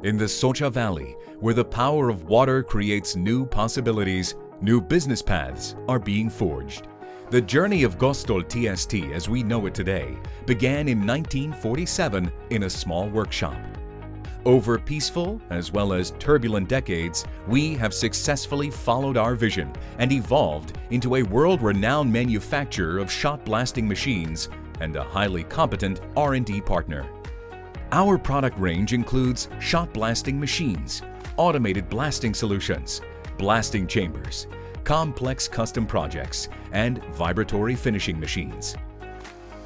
In the Socha Valley, where the power of water creates new possibilities, new business paths are being forged. The journey of Gostol TST as we know it today began in 1947 in a small workshop. Over peaceful as well as turbulent decades, we have successfully followed our vision and evolved into a world-renowned manufacturer of shot blasting machines and a highly competent R&D partner. Our product range includes shot blasting machines, automated blasting solutions, blasting chambers, complex custom projects, and vibratory finishing machines.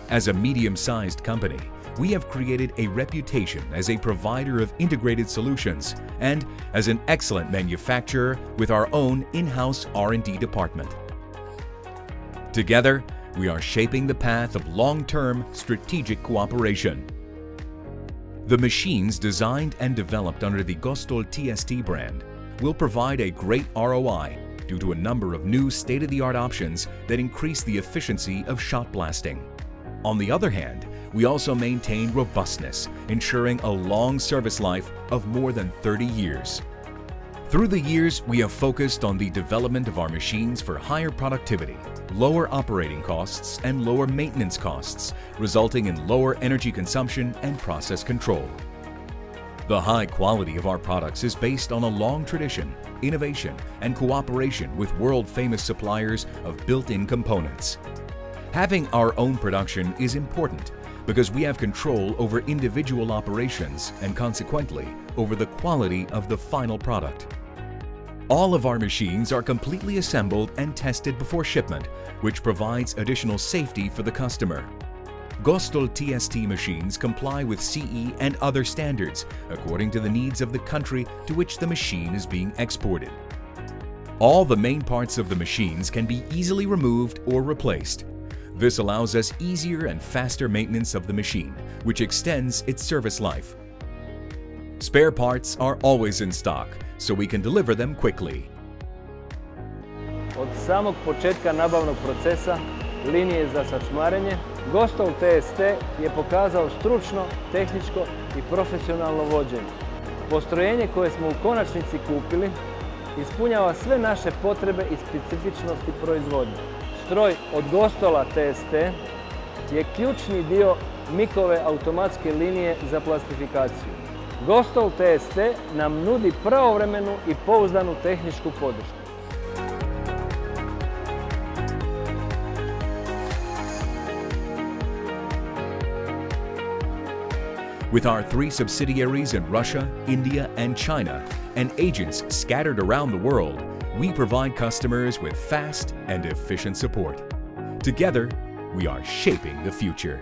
As a medium-sized company, we have created a reputation as a provider of integrated solutions and as an excellent manufacturer with our own in-house R&D department. Together, we are shaping the path of long-term strategic cooperation. The machines designed and developed under the Gostol TST brand will provide a great ROI due to a number of new state-of-the-art options that increase the efficiency of shot blasting. On the other hand, we also maintain robustness, ensuring a long service life of more than 30 years. Through the years, we have focused on the development of our machines for higher productivity, lower operating costs, and lower maintenance costs, resulting in lower energy consumption and process control. The high quality of our products is based on a long tradition, innovation, and cooperation with world-famous suppliers of built-in components. Having our own production is important because we have control over individual operations and consequently over the quality of the final product. All of our machines are completely assembled and tested before shipment, which provides additional safety for the customer. Gostol TST machines comply with CE and other standards according to the needs of the country to which the machine is being exported. All the main parts of the machines can be easily removed or replaced. This allows us easier and faster maintenance of the machine, which extends its service life. Spare parts are always in stock, so we can deliver them quickly. Od samog početka nabavnog procesa, linije za sačmarenje, Gostol TST je pokazao stručno, tehničko i profesionalno vođenje. Postrojenje koje smo u konačnici kupili ispunjava sve naše potrebe i specifičnosti proizvodnje. Stroj od Gostola TST je ključni dio MIG-ove automatske linije za plastifikaciju. Gostol TST nam nudi pravovremenu i pouzdanu tehničku podršku. With our 3 subsidiaries in Russia, India, and China, and agents scattered around the world, we provide customers with fast and efficient support. Together, we are shaping the future.